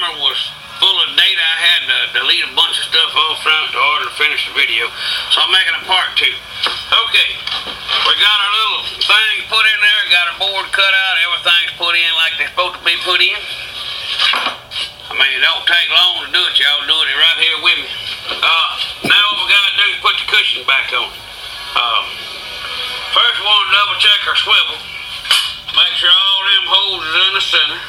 camera was full of data. I had to delete a bunch of stuff off front in order to finish the video. So I'm making a part 2. Okay, we got our little thing put in there, got our board cut out, everything's put in like they're supposed to be put in. I mean, it don't take long to do it. Y'all doing it right here with me. Now what we gotta do is put the cushion back on. First we want to double check our swivel. Make sure all them holes is in the center.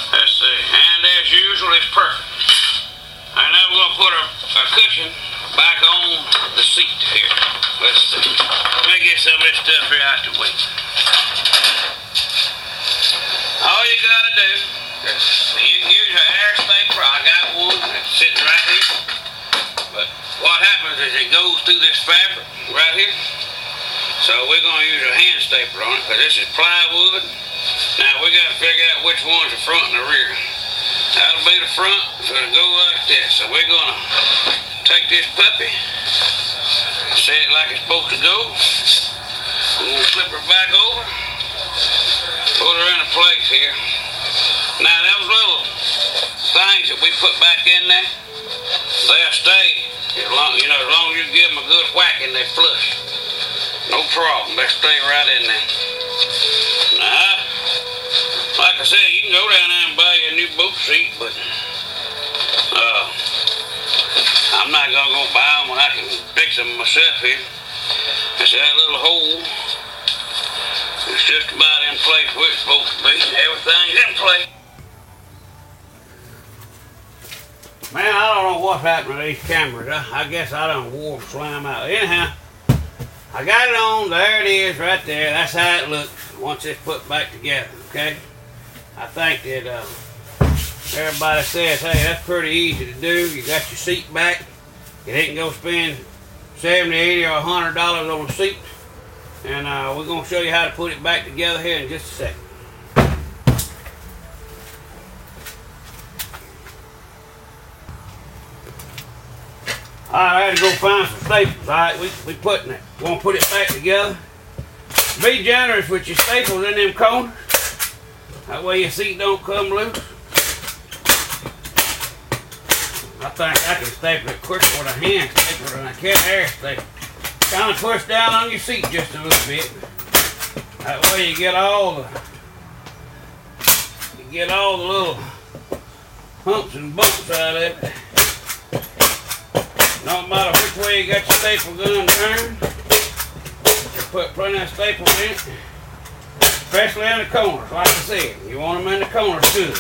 Let's see, and as usual, it's perfect. And now we're gonna put our cushion back on the seat here. Let's see. Let me get some of this stuff here out the way. All you gotta do is you can use an air stapler. I got one that's sitting right here. But what happens is it goes through this fabric right here. So we're gonna use a hand stapler on it because this is plywood. Now we gotta figure out which one's the front and the rear. That'll be the front, so it'll go like this. So we're gonna take this puppy, set it like it's supposed to go. We're gonna flip her back over, put her in place here. Now those little things that we put back in there, they'll stay as long as you give them a good whacking, they flush. No problem, they stay right in there. Now, like I said, you can go down there and buy you a new boat seat, but I'm not gonna go buy them when I can fix them myself here. It's that little hole. It's just about in place where it's supposed to be. Everything's in place. Man, I don't know what's happening to these cameras. I guess I done wore slime out. Anyhow, I got it on. There it is right there. That's how it looks once it's put back together, okay? I think that everybody says, hey, that's pretty easy to do. You got your seat back. You didn't go spend $70, $80, or $100 on a seat. And we're going to show you how to put it back together here in just a second. Alright, I had to go find some staples. Alright, we putting it. We're going to put it back together. Be generous with your staples in them corners. That way your seat don't come loose. I think I can staple it quicker with a hand stapler than I can air staple. Kind of push down on your seat just a little bit. That way you get all the little humps and bumps out of it. No matter which way you got your staple gun turned, you put plenty of staples in it. Especially in the corners, like I said. You want them in the corners good.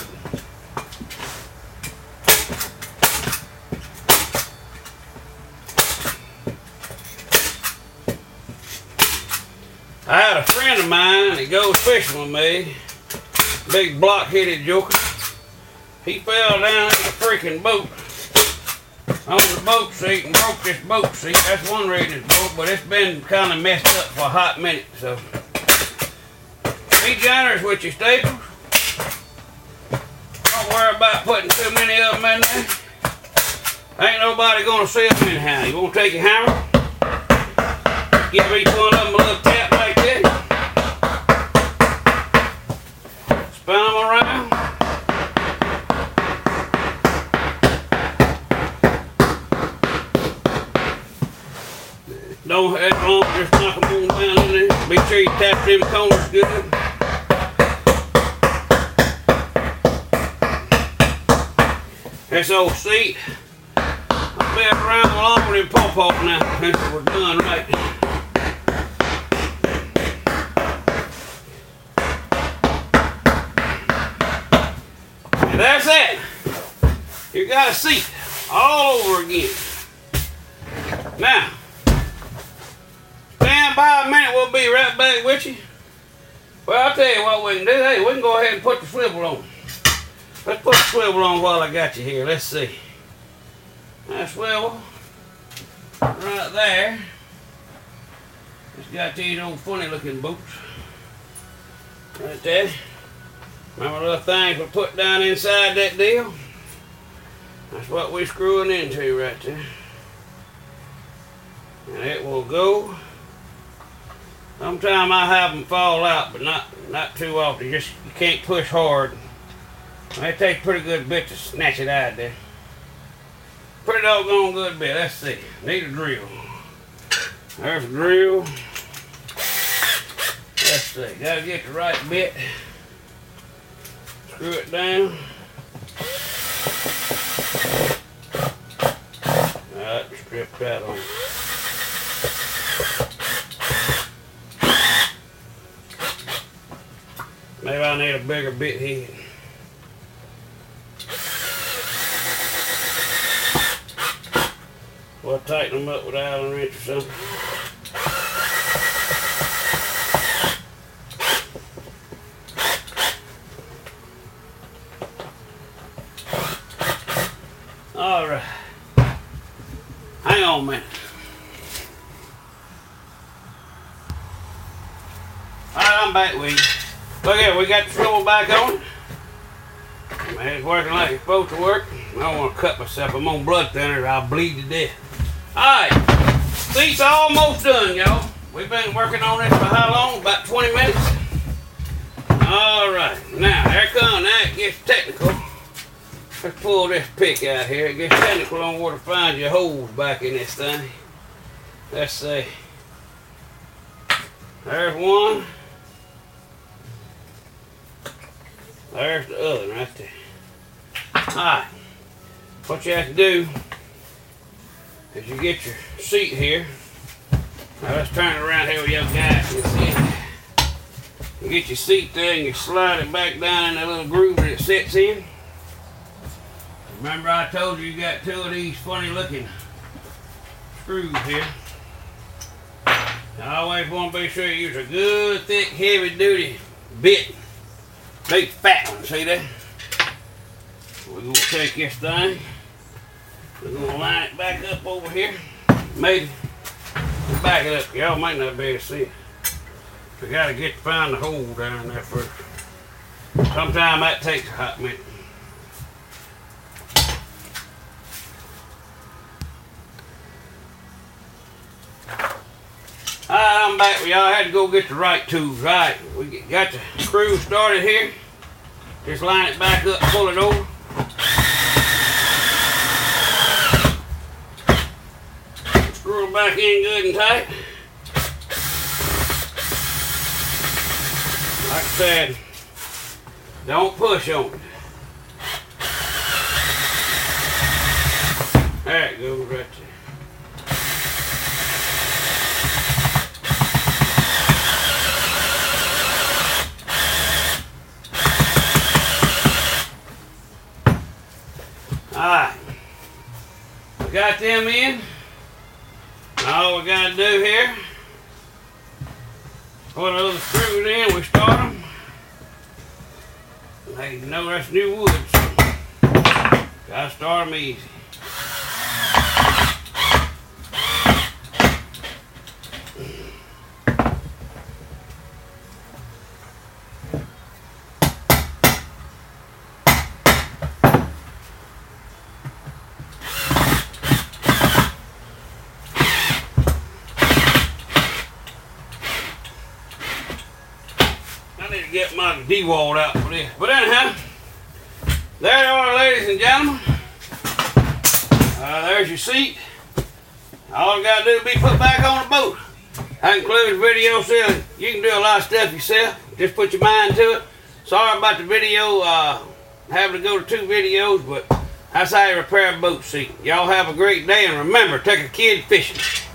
I had a friend of mine that goes fishing with me, big block-headed joker. He fell down in the freaking boat on the boat seat and broke this boat seat. That's one reason it's broke, but it's been kind of messed up for a hot minute, so be generous with your staples. Don't worry about putting too many of them in there. Ain't nobody gonna see them anyhow. You wanna take your hammer, give each one of them a little tap like this, spin them around. Don't have long, just knock them on down in there. Be sure you tap them corners good. This old seat, I'll be around longer than Pawpaw now since we're done right. And that's it. You got a seat all over again. Now, stand by a minute, we'll be right back with you. Well, I'll tell you what we can do. Hey, we can go ahead and put the swivel on. Let's put the swivel on while I got you here. Let's see. That swivel right there. It's got these old funny looking boots. Right there. Remember the little things we put down inside that deal? That's what we're screwing into right there. And it will go. Sometimes I have them fall out, but not too often. You can't push hard It takes a pretty good bit to snatch it out there. Pretty doggone good bit. Let's see. Need a drill. There's a drill. Let's see. Gotta get the right bit. Screw it down. Alright, strip that on. Maybe I need a bigger bit head. We'll tighten them up with an Allen wrench or something. Alright. Hang on a minute. Alright, I'm back with you. Look here, we got the swivel back on. Man, it's working like it's supposed to work. I don't want to cut myself. I'm on blood thinner or I'll bleed to death. Alright, seat's almost done, y'all. We've been working on this for how long? About 20 minutes? Alright, now here comes, now it gets technical. Let's pull this pick out here. It gets technical on where to find your holes back in this thing. Let's see. There's one. There's the other right there. Alright, what you have to do is you get your seat here. Now let's turn it around here with your guys. You see it? You get your seat there and you slide it back down in that little groove that it sits in. Remember I told you got two of these funny looking screws here. I always want to be sure you use a good thick heavy duty bit. Big fat one, see that? We're going to take this thing. We're going to line it back up over here. Maybe. Back it up. Y'all might not be able to see it. We got to find the hole down there first. Sometimes that takes a hot minute. Alright, I'm back with y'all. I had to go get the right tools. Right, we got the screw started here. Just line it back up, pull it over. Screw it back in good and tight. Like I said, don't push on it. There it goes right there. Alright, we got them in. All we got to do here, put a little screws in, we start them. Now you know that's new wood, so gotta start them easy. I need to get my D-wall out for this. But anyhow, there you are, ladies and gentlemen. There's your seat. All you got to do is be put back on the boat. That includes video selling. You can do a lot of stuff yourself. Just put your mind to it. Sorry about the video, having to go to 2 videos, but that's how you repair a boat seat. Y'all have a great day, and remember, take a kid fishing.